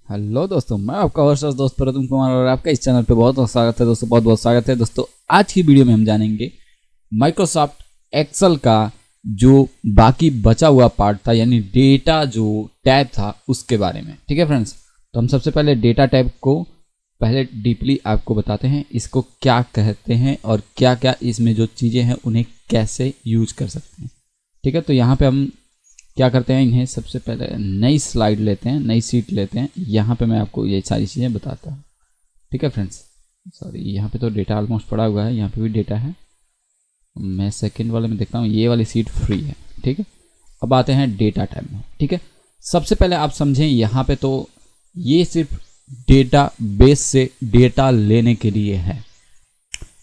Hello दोस्तों, मैं आपका होस्ट दोस्त प्रदुम कुमार और आपका इस चैनल पे बहुत बहुत स्वागत है दोस्तों। बहुत बहुत स्वागत है दोस्तों। आज की वीडियो में हम जानेंगे माइक्रोसॉफ्ट एक्सेल का जो बाकी बचा हुआ पार्ट था, यानी डेटा जो टैब था उसके बारे में। ठीक है फ्रेंड्स, तो हम सबसे पहले डेटा टैब को पहले डीपली आपको बताते हैं, इसको क्या कहते हैं और क्या क्या इसमें जो चीज़ें हैं उन्हें कैसे यूज कर सकते हैं। ठीक है, तो यहाँ पे हम क्या करते हैं, इन्हें सबसे पहले नई स्लाइड लेते हैं, नई सीट लेते हैं। यहाँ पे मैं आपको ये सारी चीज़ें बताता हूँ। ठीक है फ्रेंड्स, सॉरी यहाँ पे तो डेटा ऑलमोस्ट पड़ा हुआ है, यहाँ पे भी डेटा है। मैं सेकंड वाले में देखता हूँ, ये वाली सीट फ्री है। ठीक है, अब आते हैं डेटा टैब में। ठीक है, सबसे पहले आप समझें, यहाँ पे तो ये सिर्फ डेटा बेस से डेटा लेने के लिए है।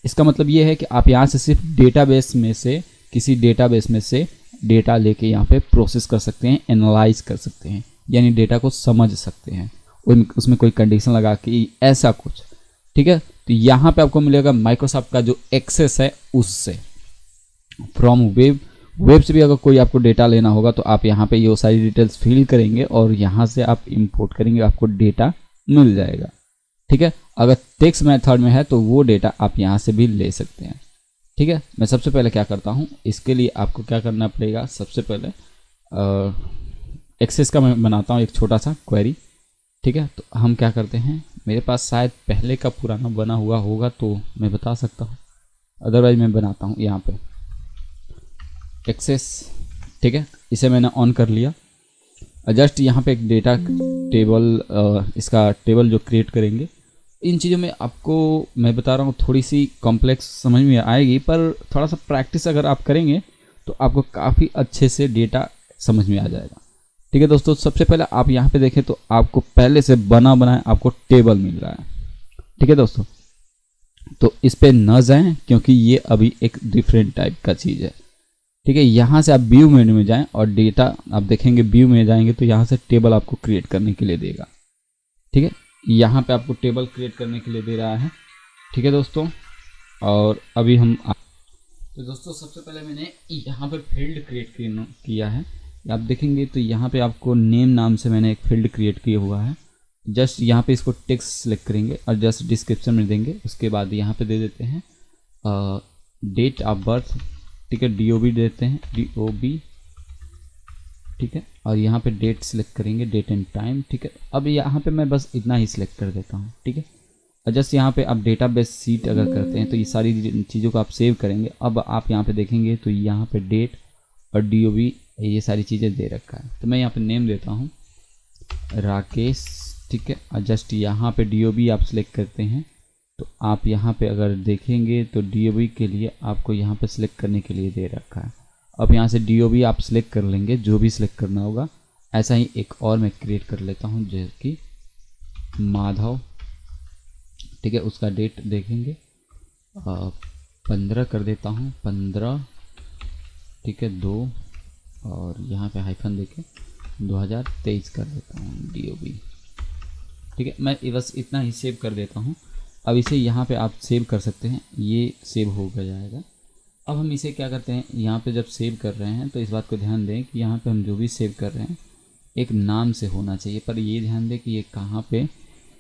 इसका मतलब ये है कि आप यहाँ से सिर्फ डेटाबेस में से किसी डेटाबेस में से डेटा लेके यहाँ पे प्रोसेस कर सकते हैं, एनालाइज कर सकते हैं, यानी डेटा को समझ सकते हैं, उसमें कोई कंडीशन लगा के ऐसा कुछ। ठीक है, तो यहाँ पे आपको मिलेगा माइक्रोसॉफ्ट का जो एक्सेस है उससे, फ्रॉम वेब से भी अगर कोई आपको डेटा लेना होगा तो आप यहाँ पे ये सारी डिटेल्स फिल करेंगे और यहाँ से आप इंपोर्ट करेंगे, आपको डेटा मिल जाएगा। ठीक है, अगर टेक्स्ट मेथड में है तो वो डेटा आप यहाँ से भी ले सकते हैं। ठीक है, मैं सबसे पहले क्या करता हूँ, इसके लिए आपको क्या करना पड़ेगा, सबसे पहले एक्सेस का मैं बनाता हूँ एक छोटा सा क्वेरी। ठीक है, तो हम क्या करते हैं, मेरे पास शायद पहले का पुराना बना हुआ होगा तो मैं बता सकता हूँ, अदरवाइज मैं बनाता हूँ यहाँ पे एक्सेस। ठीक है, इसे मैंने ऑन कर लिया। जस्ट यहाँ पे एक डेटा टेबल, इसका टेबल जो क्रिएट करेंगे। इन चीज़ों में आपको मैं बता रहा हूँ थोड़ी सी कॉम्प्लेक्स समझ में आएगी, पर थोड़ा सा प्रैक्टिस अगर आप करेंगे तो आपको काफ़ी अच्छे से डेटा समझ में आ जाएगा। ठीक है दोस्तों, सबसे पहले आप यहाँ पे देखें तो आपको पहले से बना बनाया आपको टेबल मिल रहा है। ठीक है दोस्तों, तो इस पर न जाएं क्योंकि ये अभी एक डिफरेंट टाइप का चीज़ है। ठीक है, यहाँ से आप व्यू मेन्यू में जाएं और डेटा आप देखेंगे, व्यू में जाएंगे तो यहाँ से टेबल आपको क्रिएट करने के लिए देगा। ठीक है, यहाँ पे आपको टेबल क्रिएट करने के लिए दे रहा है। ठीक है दोस्तों, और अभी हम तो दोस्तों सबसे पहले मैंने यहाँ पे फील्ड क्रिएट किया है। आप देखेंगे तो यहाँ पे आपको नेम नाम से मैंने एक फील्ड क्रिएट किया हुआ है। जस्ट यहाँ पे इसको टेक्स्ट सेलेक्ट करेंगे और जस्ट डिस्क्रिप्शन में देंगे। उसके बाद यहाँ पे दे देते हैं डेट ऑफ बर्थ। ठीक है, DOB देते हैं, DOB। ठीक है, और यहाँ पे डेट सिलेक्ट करेंगे, डेट एंड टाइम। ठीक है, अब यहाँ पे मैं बस इतना ही सिलेक्ट कर देता हूँ। ठीक है, और जस्ट यहाँ पे आप डेटाबेस सीट अगर करते हैं तो ये सारी चीज़ों को आप सेव करेंगे। अब आप यहाँ पे देखेंगे तो यहाँ पे डेट और DOB ये सारी चीज़ें दे रखा है। तो मैं यहाँ पे नेम देता हूँ राकेश। ठीक है, और जस्ट यहाँ पे DOB आप सिलेक्ट करते हैं तो आप यहाँ पे अगर देखेंगे तो DOB के लिए आपको यहाँ पे सिलेक्ट करने के लिए दे रखा है। अब यहाँ से DOB आप सिलेक्ट कर लेंगे, जो भी सिलेक्ट करना होगा। ऐसा ही एक और मैं क्रिएट कर लेता हूँ जैसे कि माधव। ठीक है, उसका डेट देखेंगे 15 कर देता हूँ, 15। ठीक है, 2 और यहाँ पे हाइफन देके 2023 कर देता हूँ DOB। ठीक है, मैं बस इतना ही सेव कर देता हूँ। अब इसे यहाँ पे आप सेव कर सकते हैं, ये सेव हो जाएगा। अब हम इसे क्या करते हैं, यहाँ पे जब सेव कर रहे हैं तो इस बात को ध्यान दें कि यहाँ पे हम जो भी सेव कर रहे हैं एक नाम से होना चाहिए, पर ये ध्यान दें कि ये कहाँ पे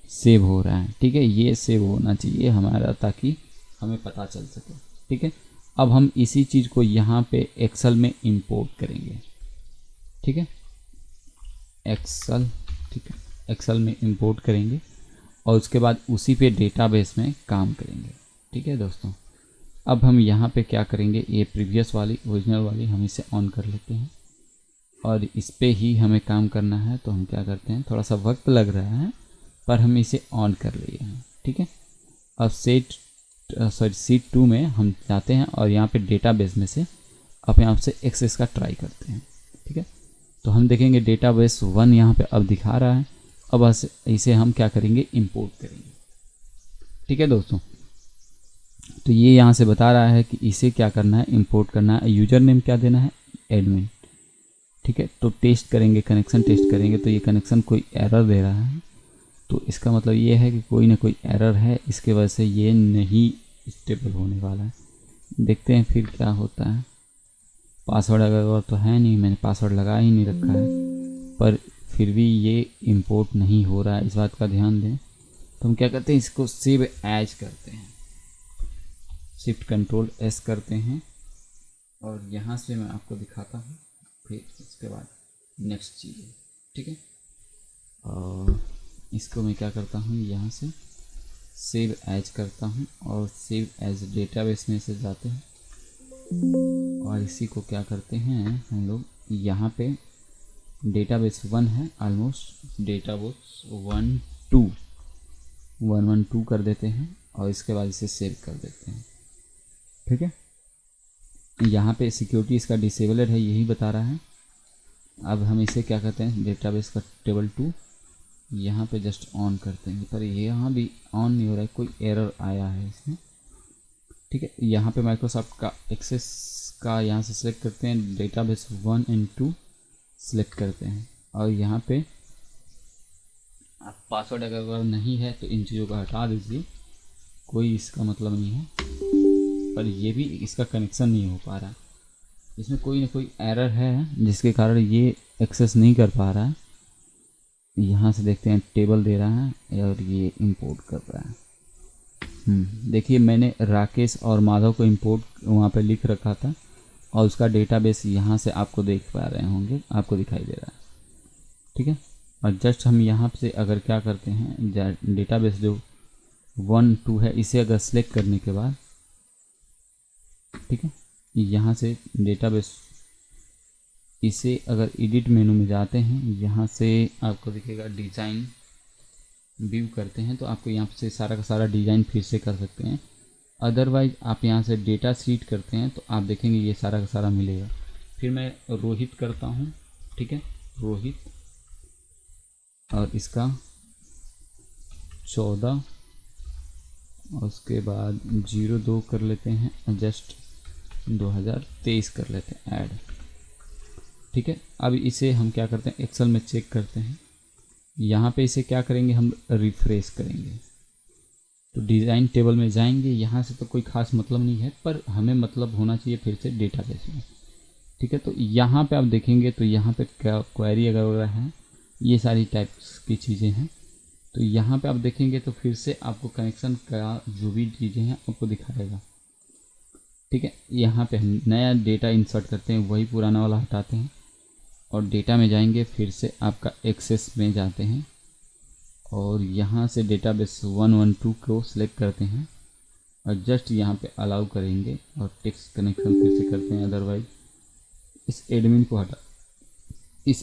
सेव हो रहा है। ठीक है, ये सेव होना चाहिए हमारा, ताकि हमें पता चल सके। ठीक है, अब हम इसी चीज़ को यहाँ पे एक्सेल में इंपोर्ट करेंगे। ठीक है, एक्सेल। ठीक है, एक्सेल में इंपोर्ट करेंगे और उसके बाद उसी पे डेटाबेस में काम करेंगे। ठीक है दोस्तों, अब हम यहाँ पे क्या करेंगे, ये प्रीवियस वाली ओरिजिनल वाली हम इसे ऑन कर लेते हैं और इस पे ही हमें काम करना है। तो हम क्या करते हैं, थोड़ा सा वक्त लग रहा है पर हम इसे ऑन कर लिए हैं। ठीक है, अब सीट 2 में हम जाते हैं और यहाँ पे डेटाबेस में से अपने आप से एक्सेस का ट्राई करते हैं। ठीक है, तो हम देखेंगे डेटाबेस 1 यहाँ पे अब दिखा रहा है। अब इसे हम क्या करेंगे, इंपोर्ट करेंगे। ठीक है दोस्तों, तो ये यहाँ से बता रहा है कि इसे क्या करना है, इंपोर्ट करना है। यूजर नेम क्या देना है, एडमिन। ठीक है, तो टेस्ट करेंगे, कनेक्शन टेस्ट करेंगे तो ये कनेक्शन कोई एरर दे रहा है। तो इसका मतलब ये है कि कोई ना कोई एरर है, इसके वजह से ये नहीं स्टेबल होने वाला है। देखते हैं फिर क्या होता है। पासवर्ड अगर तो है नहीं, मैंने पासवर्ड लगा ही नहीं रखा है, पर फिर भी ये इंपोर्ट नहीं हो रहा है, इस बात का ध्यान दें। तो हम क्या करते हैं, इसको सेव एज करते हैं, शिफ्ट कंट्रोल एस करते हैं और यहाँ से मैं आपको दिखाता हूँ, फिर इसके बाद नेक्स्ट चीज़, ठीक है। और इसको मैं क्या करता हूँ, यहाँ से सेव एज करता हूँ और सेव एज डेटाबेस में से जाते हैं और इसी को क्या करते हैं हम लोग, यहाँ पे डेटाबेस 1 है ऑलमोस्ट, डेटाबेस 112 कर देते हैं और इसके बाद इसे सेव कर देते हैं, ठीक है। यहाँ पे सिक्योरिटी इसका डिसेबल्ड है, यही बता रहा है। अब हम इसे क्या करते हैं, डेटाबेस का टेबल 2 यहाँ पे जस्ट ऑन करते हैं, पर यहाँ भी ऑन नहीं हो रहा है, कोई एरर आया है इसमें, ठीक है। यहाँ पे माइक्रोसॉफ्ट का एक्सेस का यहाँ से सिलेक्ट करते हैं, डेटाबेस 1 एंड 2 सिलेक्ट करते हैं और यहाँ पे आप पासवर्ड अगर नहीं है तो इन चीज़ों को हटा दीजिए, कोई इसका मतलब नहीं है। पर ये भी इसका कनेक्शन नहीं हो पा रहा, इसमें कोई ना कोई एरर है जिसके कारण ये एक्सेस नहीं कर पा रहा है। यहाँ से देखते हैं, टेबल दे रहा है और ये इंपोर्ट कर रहा है। देखिए मैंने राकेश और माधव को इंपोर्ट वहाँ पे लिख रखा था और उसका डेटाबेस यहाँ से आपको देख पा रहे होंगे, आपको दिखाई दे रहा है, ठीक है। और जस्ट हम यहाँ से अगर क्या करते हैं, डेटाबेस जो 1 2 है इसे अगर सेलेक्ट करने के बाद, ठीक है, यहाँ से डेटाबेस, इसे अगर एडिट मेनू में जाते हैं, यहाँ से आपको दिखेगा डिज़ाइन व्यू करते हैं तो आपको यहाँ से सारा का सारा डिज़ाइन फिर से कर सकते हैं। अदरवाइज आप यहाँ से डेटा शीट करते हैं तो आप देखेंगे ये सारा का सारा मिलेगा। फिर मैं रोहित करता हूँ, ठीक है, रोहित, और इसका 14 और उसके बाद 02 कर लेते हैं, जस्ट 2023 कर लेते हैं ऐड, ठीक है। अब इसे हम क्या करते हैं, एक्सेल में चेक करते हैं। यहाँ पे इसे क्या करेंगे, हम रिफ्रेश करेंगे तो डिज़ाइन टेबल में जाएंगे। यहाँ से तो कोई ख़ास मतलब नहीं है, पर हमें मतलब होना चाहिए फिर से डेटाबेस में, ठीक है। तो यहाँ पे आप देखेंगे तो यहाँ पे क्या क्वेरी अगर है, ये सारी टाइप्स की चीज़ें हैं। तो यहाँ पे आप देखेंगे तो फिर से आपको कनेक्शन का जो भी चीज़ें हैं आपको दिखाएगा, ठीक है। यहाँ पे हम नया डेटा इंसर्ट करते हैं, वही पुराना वाला हटाते हैं और डेटा में जाएंगे, फिर से आपका एक्सेस में जाते हैं और यहाँ से डेटाबेस 112 को सिलेक्ट करते हैं और जस्ट यहाँ पे अलाउ करेंगे और टेक्स्ट कनेक्शन फिर से करते हैं। अदरवाइज इस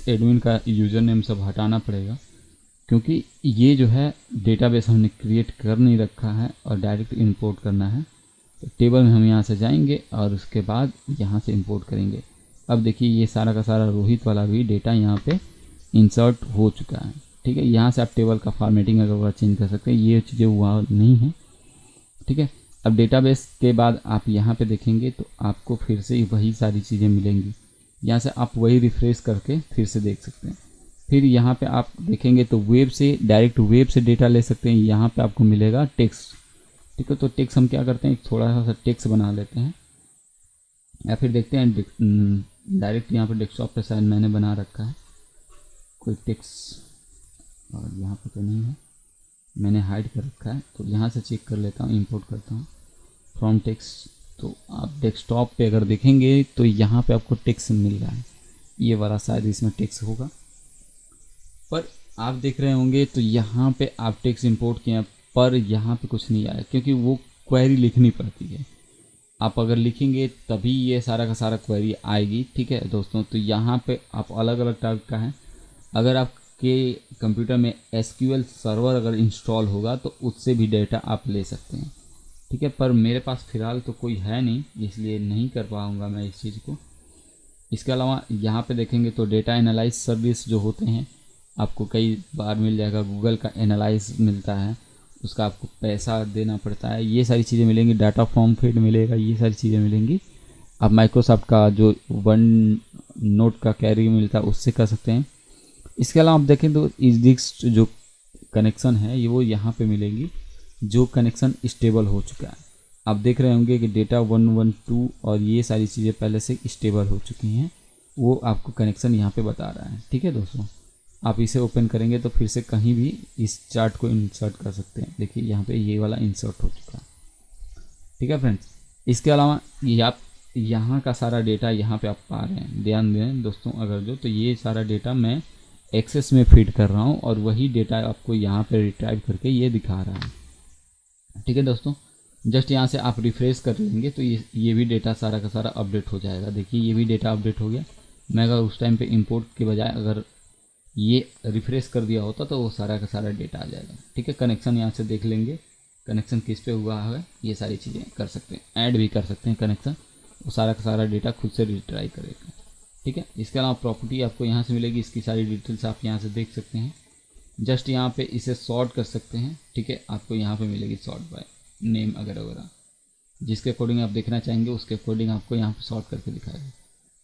एडमिन का यूज़र नेम सब हटाना पड़ेगा, क्योंकि ये जो है डेटाबेस हमने क्रिएट कर नहीं रखा है और डायरेक्ट इंपोर्ट करना है। तो टेबल में हम यहाँ से जाएंगे और उसके बाद यहाँ से इंपोर्ट करेंगे। अब देखिए ये सारा का सारा रोहित वाला भी डेटा यहाँ पे इंसर्ट हो चुका है, ठीक है। यहाँ से आप टेबल का फॉर्मेटिंग अगर चेंज कर सकते हैं, ये चीज़ें हुआ नहीं है, ठीक है। अब डेटाबेस के बाद आप यहाँ पे देखेंगे तो आपको फिर से वही सारी चीज़ें मिलेंगी। यहाँ से आप वही रिफ्रेश करके फिर से देख सकते हैं। फिर यहाँ पे आप देखेंगे तो वेब से, डायरेक्ट वेब से डेटा ले सकते हैं। यहाँ पे आपको मिलेगा टेक्स्ट, ठीक है। तो टेक्स्ट हम क्या करते हैं, एक थोड़ा सा टेक्स्ट बना लेते हैं या फिर देखते हैं डायरेक्ट यहाँ पर डेस्कटॉप पे शायद मैंने बना रखा है कोई टेक्स्ट, और यहाँ पे तो नहीं है, मैंने हाइड कर रखा है। तो यहाँ से चेक कर लेता हूँ, इंपोर्ट करता हूँ फ्रॉम टेक्स्ट। तो आप डेस्कटॉप पे अगर देखेंगे तो यहाँ पे आपको टेक्स्ट मिल रहा है, ये वाला शायद इसमें टेक्स्ट होगा, पर आप देख रहे होंगे तो यहाँ पे आप टेक्स्ट इंपोर्ट किए पर यहाँ पे कुछ नहीं आया, क्योंकि वो क्वेरी लिखनी पड़ती है। आप अगर लिखेंगे तभी ये सारा का सारा क्वेरी आएगी, ठीक है दोस्तों। तो यहाँ पे आप अलग अलग टाइप का है, अगर आपके कंप्यूटर में SQL सर्वर अगर इंस्टॉल होगा तो उससे भी डेटा आप ले सकते हैं, ठीक है। पर मेरे पास फ़िलहाल तो कोई है नहीं, इसलिए नहीं कर पाऊँगा मैं इस चीज़ को। इसके अलावा यहाँ पे देखेंगे तो डेटा एनालाइज सर्विस जो होते हैं आपको कई बार मिल जाएगा, गूगल का एनालाइज मिलता है, उसका आपको पैसा देना पड़ता है, ये सारी चीज़ें मिलेंगी। डाटा फॉर्म फीड मिलेगा, ये सारी चीज़ें मिलेंगी। आप माइक्रोसॉफ्ट का जो वन नोट का कैरी मिलता है उससे कर सकते हैं। इसके अलावा आप देखें तो इजिक्स जो कनेक्शन है ये वो यहाँ पे मिलेंगी, जो कनेक्शन स्टेबल हो चुका है। आप देख रहे होंगे कि डेटा 112 और ये सारी चीज़ें पहले से स्टेबल हो चुकी हैं, वो आपको कनेक्शन यहाँ पे बता रहा है, ठीक है दोस्तों। आप इसे ओपन करेंगे तो फिर से कहीं भी इस चार्ट को इंसर्ट कर सकते हैं। देखिए यहाँ पे ये वाला इंसर्ट हो चुका है। ठीक है फ्रेंड्स, इसके अलावा ये आप यहाँ का सारा डेटा यहाँ पे आप पा रहे हैं। ध्यान दें दोस्तों, अगर जो तो ये सारा डेटा मैं एक्सेस में फीड कर रहा हूँ और वही डेटा आपको यहाँ पे रिट्राइव करके ये दिखा रहा है। ठीक है दोस्तों, जस्ट यहाँ से आप रिफ्रेश कर लेंगे तो ये भी डेटा सारा का सारा अपडेट हो जाएगा। देखिए ये भी डेटा अपडेट हो गया। मैं अगर उस टाइम पे इंपोर्ट के बजाय अगर ये रिफ्रेश कर दिया होता तो वो सारा का सारा डेटा आ जाएगा। ठीक है, कनेक्शन यहाँ से देख लेंगे, कनेक्शन किस पे हुआ है, ये सारी चीज़ें कर सकते हैं, ऐड भी कर सकते हैं कनेक्शन, वो सारा का सारा डेटा खुद से रिट्राई करेगा। ठीक है, इसके अलावा प्रॉपर्टी आपको यहाँ से मिलेगी, इसकी सारी डिटेल्स आप यहाँ से देख सकते हैं। जस्ट यहाँ पे इसे सॉर्ट कर सकते हैं। ठीक है, आपको यहाँ पे मिलेगी सॉर्ट बाय नेम वगैरह, जिसके अकॉर्डिंग आप देखना चाहेंगे उसके अकॉर्डिंग आपको यहाँ पे सॉर्ट करके दिखाएगा।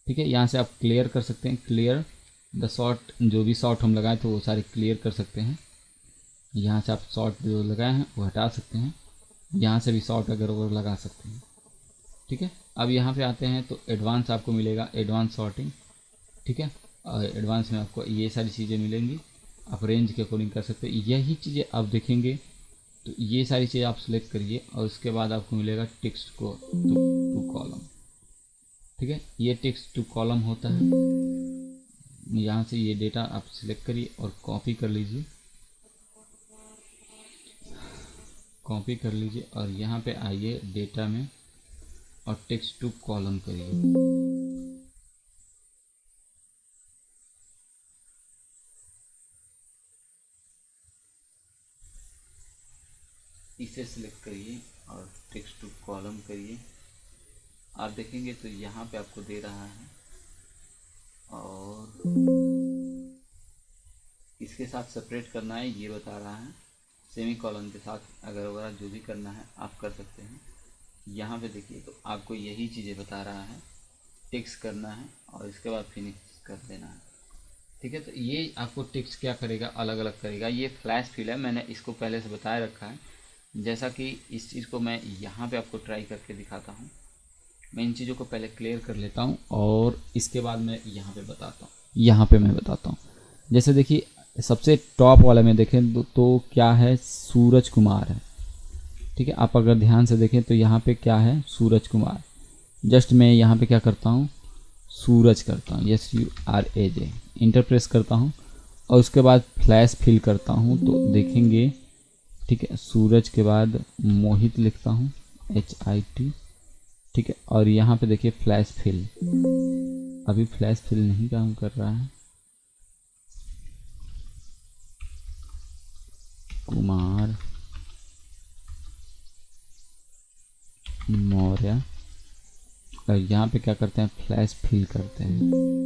ठीक है, यहाँ से आप क्लियर कर सकते हैं, क्लियर द सॉर्ट, जो भी सॉर्ट हम लगाए तो वो सारे क्लियर कर सकते हैं। यहाँ से आप सॉर्ट जो लगाए हैं वो हटा सकते हैं, यहाँ से भी सॉर्ट अगर वो लगा सकते हैं। ठीक है, अब यहाँ पे आते हैं तो एडवांस आपको मिलेगा, एडवांस सॉर्टिंग। ठीक है, और एडवांस में आपको ये सारी चीज़ें मिलेंगी, आप रेंज के अकॉर्डिंग कर सकते हैं। यही चीज़ें आप देखेंगे तो ये सारी चीज़ें आप सिलेक्ट करिए और उसके बाद आपको मिलेगा टेक्स्ट को टू कॉलम। ठीक है, ये टेक्स्ट टू कॉलम होता है। यहाँ से ये डेटा आप सिलेक्ट करिए और कॉपी कर लीजिए, कॉपी कर लीजिए और यहाँ पे आइए डेटा में और टेक्स्ट टू कॉलम करिए। इसे सिलेक्ट करिए और टेक्स्ट टू कॉलम करिए। आप देखेंगे तो यहाँ पे आपको दे रहा है और इसके साथ सेपरेट करना है ये बता रहा है, सेमी कॉलम के साथ अगर वगैरह जो भी करना है आप कर सकते हैं। यहाँ पे देखिए तो आपको यही चीज़ें बता रहा है, टेक्स्ट करना है और इसके बाद फिनिश कर देना है। ठीक है, तो ये आपको टेक्स्ट क्या करेगा, अलग अलग करेगा। ये फ्लैश फिल है, मैंने इसको पहले से बताया रखा है। जैसा कि इस चीज़ को मैं यहाँ पे आपको ट्राई करके दिखाता हूँ। मैं इन चीज़ों को पहले क्लियर कर लेता हूँ और इसके बाद मैं यहाँ पे बताता हूँ। यहाँ पे मैं बताता हूँ, जैसे देखिए सबसे टॉप वाले में देखें तो क्या है, सूरज कुमार है। ठीक है, आप अगर ध्यान से देखें तो यहाँ पे क्या है, सूरज कुमार। जस्ट मैं यहाँ पे क्या करता हूँ, सूरज करता हूँ, SURAJ इंटर प्रेस करता हूँ और उसके बाद फ्लैश फिल करता हूँ तो देखेंगे। ठीक है, सूरज के बाद मोहित लिखता हूँ, HIT। ठीक है, और यहाँ पे देखिए फ्लैश फिल, अभी फ्लैश फिल नहीं काम कर रहा है। कुमार मौर्य, और यहाँ पे क्या करते हैं, फ्लैश फिल करते हैं।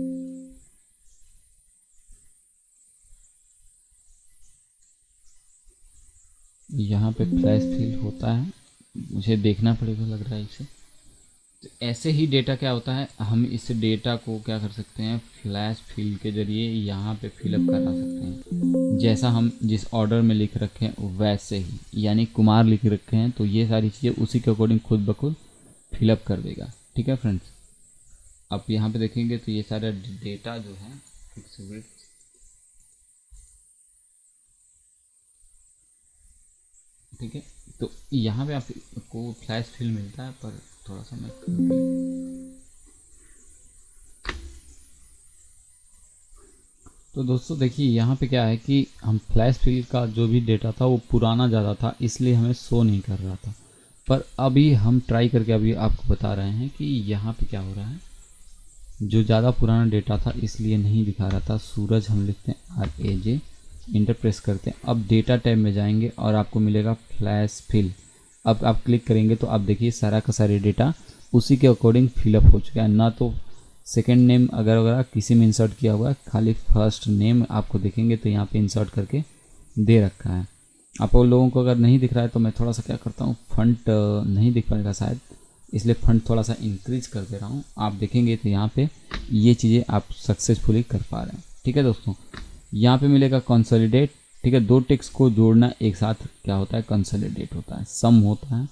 यहाँ पे फ्लैश फिल होता है, मुझे देखना पड़ेगा लग रहा है इसे। तो ऐसे ही डेटा क्या होता है, हम इस डेटा को क्या कर सकते हैं, फ्लैश फिल के जरिए यहाँ पे फिलअप करा सकते हैं। जैसा हम जिस ऑर्डर में लिख रखे हैं वैसे ही, यानी कुमार लिख रखे हैं तो ये सारी चीज़ें उसी के अकॉर्डिंग खुद ब खुद फिलअप कर देगा। ठीक है फ्रेंड्स, आप यहाँ पे देखेंगे तो ये सारा डेटा जो है फिक्स विड्थ, ठीक है, तो यहाँ पे आपको फ्लैश फिल मिलता है, पर थोड़ा सा मैं तो दोस्तों देखिए यहाँ पे क्या है कि हम फ्लैश फिल का जो भी डेटा था वो पुराना ज़्यादा था, इसलिए हमें शो नहीं कर रहा था। पर अभी हम ट्राई करके अभी आपको बता रहे हैं कि यहाँ पे क्या हो रहा है, जो ज़्यादा पुराना डेटा था इसलिए नहीं दिखा रहा था। सूरज हम लिखते हैं RAJ, इंटर प्रेस करते हैं। अब डेटा टैब में जाएंगे और आपको मिलेगा फ्लैश फिल। अब आप क्लिक करेंगे तो आप देखिए सारा का सारे डेटा उसी के अकॉर्डिंग फिलअप हो चुका है। ना तो सेकंड नेम अगर वगैरह किसी में इंसर्ट किया हुआ है, खाली फर्स्ट नेम आपको देखेंगे तो यहाँ पे इंसर्ट करके दे रखा है। आप लोगों को अगर नहीं दिख रहा है तो मैं थोड़ा सा क्या करता हूँ, फंट नहीं दिख पाएगा शायद, इसलिए फंट थोड़ा सा इंक्रीज कर दे रहा हूँ। आप देखेंगे तो यहाँ पे ये चीज़ें आप सक्सेसफुली कर पा रहे हैं। ठीक है दोस्तों, यहाँ पे मिलेगा कंसोलिडेट। ठीक है, दो टेक्स्ट को जोड़ना एक साथ क्या होता है, कंसोलिडेट होता है, सम होता है।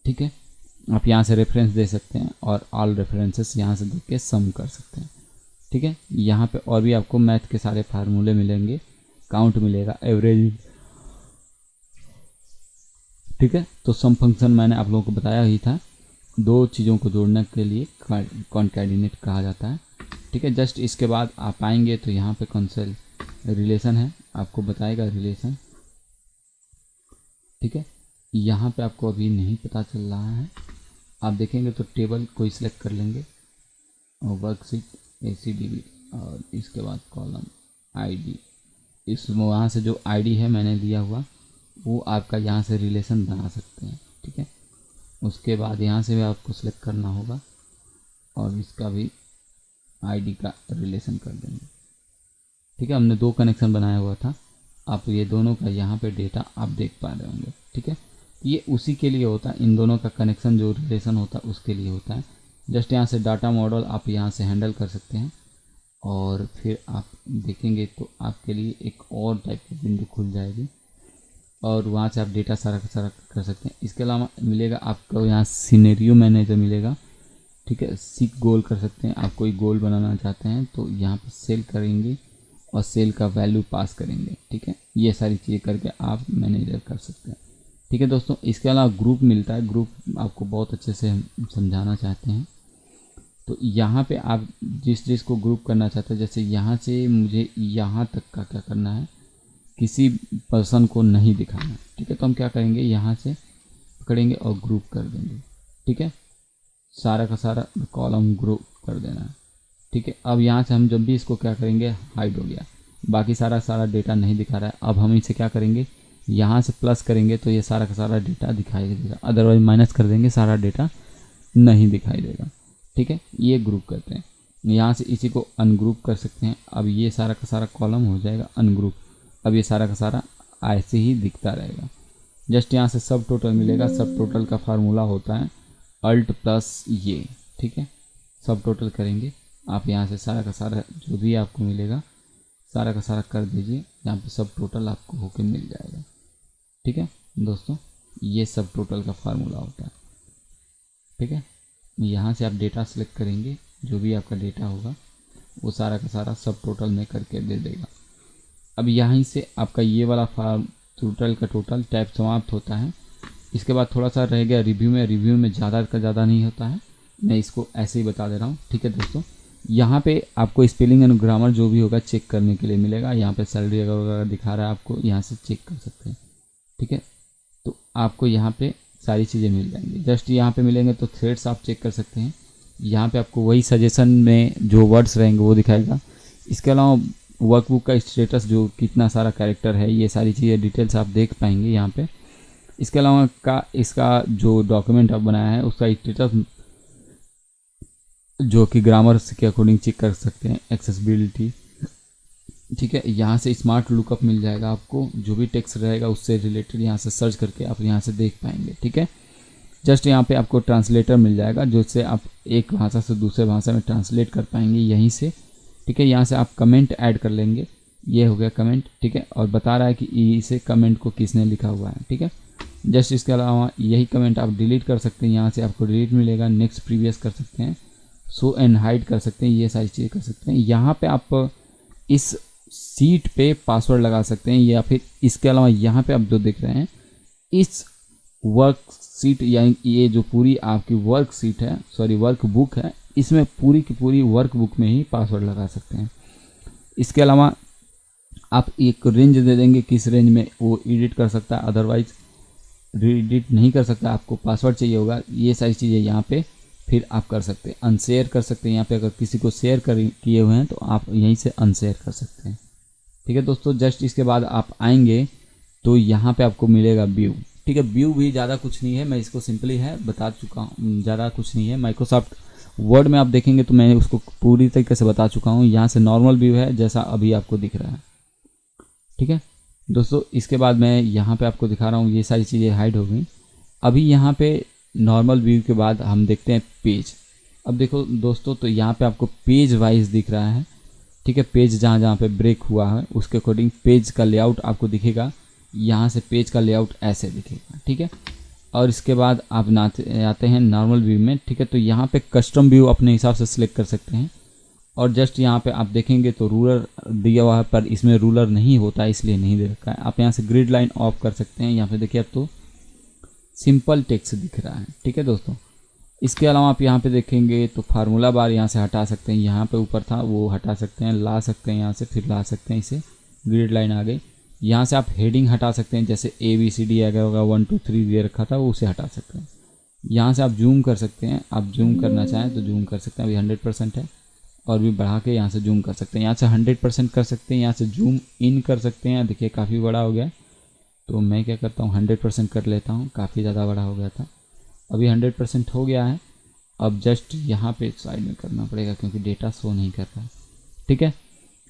ठीक है, आप यहाँ से रेफरेंस दे सकते हैं और ऑल रेफरेंसेस यहाँ से देख के सम कर सकते हैं। ठीक है। यहाँ पे और भी आपको मैथ के सारे फार्मूले मिलेंगे, काउंट मिलेगा, एवरेज, ठीक है। तो सम फंक्शन मैंने आप लोगों को बताया ही था, दो चीज़ों को जोड़ने के लिए कॉन्कैटिनेट कहा जाता है, ठीक है। जस्ट इसके बाद आप आएंगे तो यहाँ पे कौन सा रिलेशन है आपको बताएगा, रिलेशन, ठीक है। यहाँ पे आपको अभी नहीं पता चल रहा है, आप देखेंगे तो टेबल कोई सिलेक्ट कर लेंगे और वर्कशीट ACDB और इसके बाद कॉलम ID, इस वहाँ से जो ID है मैंने दिया हुआ वो आपका यहाँ से रिलेशन बना सकते हैं, ठीक है। उसके बाद यहाँ से भी आपको सिलेक्ट करना होगा और इसका भी ID का रिलेशन कर देंगे, ठीक है। हमने दो कनेक्शन बनाया हुआ था, आप ये दोनों का यहाँ पे डेटा आप देख पा रहे होंगे, ठीक है। ये उसी के लिए होता है, इन दोनों का कनेक्शन जो रिलेशन होता है उसके लिए होता है। जस्ट यहाँ से डाटा मॉडल आप यहाँ से हैंडल कर सकते हैं और फिर आप देखेंगे तो आपके लिए एक और टाइप की विंडो खुल जाएगी और वहाँ से आप डेटा सारा का सारा कर सकते हैं। इसके अलावा मिलेगा आपको यहाँ सिनेरियो मैनेजर मिलेगा, ठीक है। सीक गोल कर सकते हैं, आप कोई गोल बनाना चाहते हैं तो यहाँ पर सेल करेंगे और सेल का वैल्यू पास करेंगे, ठीक है। ये सारी चीज़ें करके आप मैनेजर कर सकते हैं, ठीक है दोस्तों। इसके अलावा ग्रुप मिलता है, ग्रुप आपको बहुत अच्छे से हम समझाना चाहते हैं। तो यहाँ पे आप जिस को ग्रुप करना चाहते हैं, जैसे यहाँ से मुझे यहाँ तक का क्या करना है, किसी पर्सन को नहीं दिखाना, ठीक है। तो हम क्या करेंगे, यहाँ से पकड़ेंगे और ग्रुप कर देंगे, ठीक है। सारा का सारा कॉलम ग्रुप कर देना है, ठीक है। अब यहाँ से हम जब भी इसको क्या करेंगे, हाइड हो गया, बाकी सारा डेटा नहीं दिखा रहा है। अब हम इसे क्या करेंगे, यहाँ से प्लस करेंगे तो ये सारा का सारा डेटा दिखाई देगा, अदरवाइज माइनस कर देंगे सारा डेटा नहीं दिखाई देगा, ठीक है। ये ग्रुप करते हैं, यहाँ से इसी को अनग्रुप कर सकते हैं। अब ये सारा का सारा कॉलम हो जाएगा अनग्रुप, अब ये सारा का सारा ऐसे ही दिखता रहेगा। जस्ट यहाँ से सब टोटल मिलेगा, सब टोटल का फार्मूला होता है अल्ट प्लस ये, ठीक है। सब टोटल करेंगे, आप यहाँ से सारा का सारा जो भी आपको मिलेगा सारा का सारा कर दीजिए, यहाँ पे सब टोटल आपको होके मिल जाएगा, ठीक है दोस्तों। ये सब टोटल का फार्मूला होता है, ठीक है। यहाँ से आप डेटा सेलेक्ट करेंगे, जो भी आपका डेटा होगा वो सारा का सारा सब टोटल में करके दे देगा। अब यहाँ से आपका ये वाला टोटल का टोटल टाइप समाप्त होता है। इसके बाद थोड़ा सा रह गया रिव्यू में, रिव्यू में ज़्यादा का ज़्यादा नहीं होता है, मैं इसको ऐसे ही बता दे रहा हूँ, ठीक है दोस्तों। यहाँ पे आपको स्पेलिंग एंड ग्रामर जो भी होगा चेक करने के लिए मिलेगा। यहाँ पे सैलरी अगर दिखा रहा है आपको, यहाँ से चेक कर सकते हैं, ठीक है। तो आपको यहाँ पे सारी चीज़ें मिल जाएंगी। जस्ट यहाँ पे मिलेंगे तो थ्रेड्स आप चेक कर सकते हैं। यहाँ पे आपको वही सजेशन में जो वर्ड्स रहेंगे वो दिखाएगा। इसके अलावा वर्कबुक का स्टेटस, जो कितना सारा कैरेक्टर है, ये सारी चीज़ें डिटेल्स आप देख पाएंगे यहाँ पे। इसके अलावा इसका जो डॉक्यूमेंट आप बनाया है उसका स्टेटस, जो कि ग्रामर के अकॉर्डिंग चेक कर सकते हैं, एक्सेसिबिलिटी, ठीक है। यहाँ से स्मार्ट लुकअप मिल जाएगा आपको, जो भी टेक्स्ट रहेगा उससे रिलेटेड यहाँ से सर्च करके आप यहाँ से देख पाएंगे, ठीक है। जस्ट यहाँ पे आपको ट्रांसलेटर मिल जाएगा, जिससे आप एक भाषा से दूसरे भाषा में ट्रांसलेट कर पाएंगे यहीं से, ठीक है। यहाँ से आप कमेंट ऐड कर लेंगे, ये हो गया कमेंट, ठीक है। और बता रहा है कि इसे कमेंट को किसने लिखा हुआ है, ठीक है। जस्ट इसके अलावा यही कमेंट आप डिलीट कर सकते हैं, यहाँ से आपको डिलीट मिलेगा, नेक्स्ट प्रीवियस कर सकते हैं, शो एंड हाइड कर सकते हैं, ये सारी चीज़ें कर सकते हैं। यहाँ पे आप इस सीट पे पासवर्ड लगा सकते हैं, या फिर इसके अलावा यहाँ पे आप जो देख रहे हैं इस वर्क सीट, यानी ये जो पूरी आपकी वर्क सीट है, सॉरी वर्क बुक है, इसमें पूरी की पूरी वर्क बुक में ही पासवर्ड लगा सकते हैं। इसके अलावा आप एक रेंज दे देंगे, किस रेंज में वो एडिट कर सकता है, अदरवाइज एडिट नहीं कर सकता, आपको पासवर्ड चाहिए होगा, ये सारी चीज़ें यहाँ पे फिर आप कर सकते हैं। अनशेयर कर सकते हैं, यहाँ पे अगर किसी को शेयर किए हुए हैं तो आप यहीं से अनशेयर कर सकते हैं, ठीक है दोस्तों। जस्ट इसके बाद आप आएंगे तो यहाँ पे आपको मिलेगा व्यू, ठीक है। व्यू भी ज़्यादा कुछ नहीं है, मैं इसको सिंपली है बता चुका हूँ, ज़्यादा कुछ नहीं है। माइक्रोसॉफ्ट वर्ड में आप देखेंगे तो मैं उसको पूरी तरीके से बता चुका हूँ। यहाँ से नॉर्मल व्यू है जैसा अभी आपको दिख रहा है, ठीक है दोस्तों। इसके बाद मैं यहाँ पे आपको दिखा रहा हूँ, ये सारी चीज़ें हाइड हो गई। अभी यहाँ पे नॉर्मल व्यू के बाद हम देखते हैं पेज। अब देखो दोस्तों, तो यहाँ पे आपको पेज वाइज दिख रहा है, ठीक है। पेज जहाँ जहाँ पे ब्रेक हुआ है उसके अकॉर्डिंग पेज का लेआउट आपको दिखेगा। यहाँ से पेज का लेआउट ऐसे दिखेगा, ठीक है। और इसके बाद आप आते हैं नॉर्मल व्यू में, ठीक है। तो यहाँ पे कस्टम व्यू अपने हिसाब से सिलेक्ट कर सकते हैं और जस्ट यहाँ पे आप देखेंगे तो रूलर दिया हुआ है, पर इसमें रूलर नहीं होता इसलिए नहीं दे रखा है। आप यहाँ से ग्रिड लाइन ऑफ कर सकते हैं। यहाँ पे देखिए अब तो सिंपल टेक्स्ट दिख रहा है। ठीक है दोस्तों, इसके अलावा आप यहाँ पे देखेंगे तो फार्मूला बार यहाँ से हटा सकते हैं। यहाँ पे ऊपर था वो हटा सकते हैं, ला सकते हैं यहाँ से, फिर ला सकते हैं इसे, ग्रिड लाइन आ गई। यहाँ से आप हेडिंग हटा सकते हैं, जैसे ABCD अगर होगा 1 2 3 दे रखा था वो उसे हटा सकते हैं। यहाँ से आप जूम कर सकते हैं, आप जूम करना चाहें तो जूम कर सकते हैं। अभी 100% है और भी बढ़ा के यहाँ से जूम कर सकते हैं। यहाँ से 100% कर सकते हैं, यहाँ से जूम इन कर सकते हैं। देखिए काफ़ी बड़ा हो गया, तो मैं क्या करता हूँ 100% कर लेता हूँ, काफ़ी ज़्यादा बड़ा हो गया था। अभी 100% हो गया है। अब जस्ट यहाँ पे साइड में करना पड़ेगा क्योंकि डेटा शो नहीं कर रहा है। ठीक है,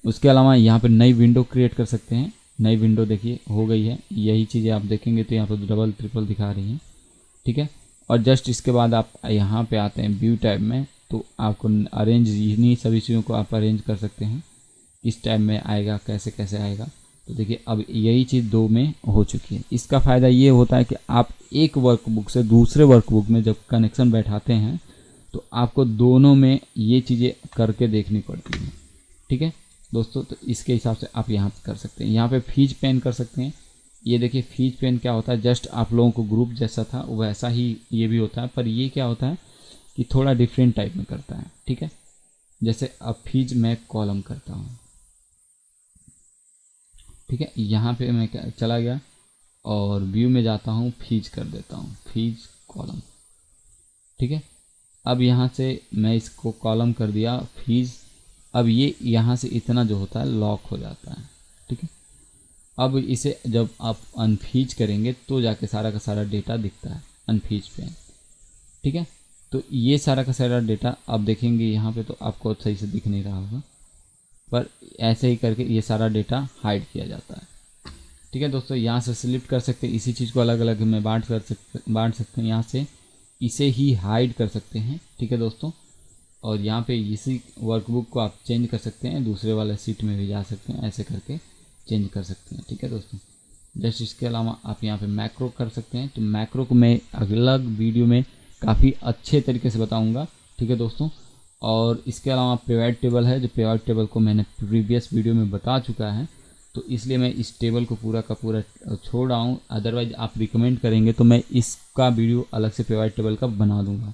उसके अलावा यहाँ पे नई विंडो क्रिएट कर सकते हैं। नई विंडो देखिए हो गई है। यही चीज़ें आप देखेंगे तो यहाँ पर डबल ट्रिपल दिखा रही हैं। ठीक है, और जस्ट इसके बाद आप यहाँ पे आते हैं व्यू टैब में, तो आपको अरेंज, इन्हीं सभी चीज़ों को आप अरेंज कर सकते हैं किस टैब में आएगा, कैसे कैसे आएगा। तो देखिए अब यही चीज़ 2 में हो चुकी है। इसका फ़ायदा ये होता है कि आप एक वर्कबुक से दूसरे वर्कबुक में जब कनेक्शन बैठाते हैं तो आपको दोनों में ये चीज़ें करके देखनी पड़ती हैं। ठीक है दोस्तों, तो इसके हिसाब से आप यहाँ कर सकते हैं। यहाँ पे फीज पेन कर सकते हैं। ये देखिए फीज पेन क्या होता है, जस्ट आप लोगों को ग्रुप जैसा था वैसा ही ये भी होता है, पर ये क्या होता है कि थोड़ा डिफरेंट टाइप में करता है। ठीक है, जैसे अब फीज मैं कॉलम करता हूँ। ठीक है, यहाँ पे मैं चला गया और व्यू में जाता हूँ, फीज कर देता हूँ, फीज कॉलम। ठीक है, अब यहाँ से मैं इसको कॉलम कर दिया फीस। अब ये यहाँ से इतना जो होता है लॉक हो जाता है। ठीक है, अब इसे जब आप अनफीज करेंगे तो जाके सारा का सारा डेटा दिखता है अनफीज पे। ठीक है, तो ये सारा का सारा डेटा आप देखेंगे यहाँ पे तो आपको सही से दिख नहीं रहा होगा, पर ऐसे ही करके ये सारा डेटा हाइड किया जाता है। ठीक है दोस्तों, यहाँ से सिलेक्ट कर सकते हैं, इसी चीज़ को अलग अलग में बांट सकते हैं। यहाँ से इसे ही हाइड कर सकते हैं। ठीक है दोस्तों, और यहाँ पे इसी वर्कबुक को आप चेंज कर सकते हैं, दूसरे वाले सीट में भी जा सकते हैं, ऐसे करके चेंज कर सकते हैं। ठीक है दोस्तों, जस्ट इसके अलावा आप यहाँ पे मैक्रो कर सकते हैं। तो मैक्रो को मैं अलग वीडियो में काफ़ी अच्छे तरीके से बताऊँगा। ठीक है दोस्तों, और इसके अलावा पिवट टेबल है, जो पिवट टेबल को मैंने प्रीवियस वीडियो में बता चुका है, तो इसलिए मैं इस टेबल को पूरा का पूरा छोड़ रहा हूँ। अदरवाइज आप रिकमेंड करेंगे तो मैं इसका वीडियो अलग से पिवट टेबल का बना दूंगा।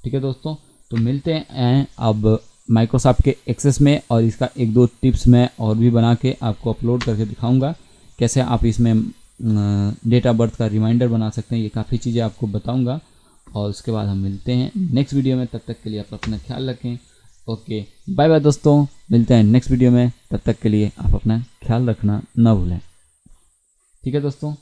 ठीक है दोस्तों, तो मिलते हैं अब माइक्रोसॉफ्ट के एक्सेस में, और इसका 1-2 टिप्स मैं और भी बना के आपको अपलोड करके दिखाऊंगा कैसे आप इसमें डेट ऑफ बर्थ का रिमाइंडर बना सकते हैं। ये काफ़ी चीज़ें आपको बताऊँगा, और उसके बाद हम मिलते हैं नेक्स्ट वीडियो में। तब तक के लिए आप अपना ख्याल रखें। ओके, बाय बाय दोस्तों, मिलते हैं नेक्स्ट वीडियो में। तब तक के लिए आप अपना ख्याल रखना ना भूलें। ठीक है दोस्तों।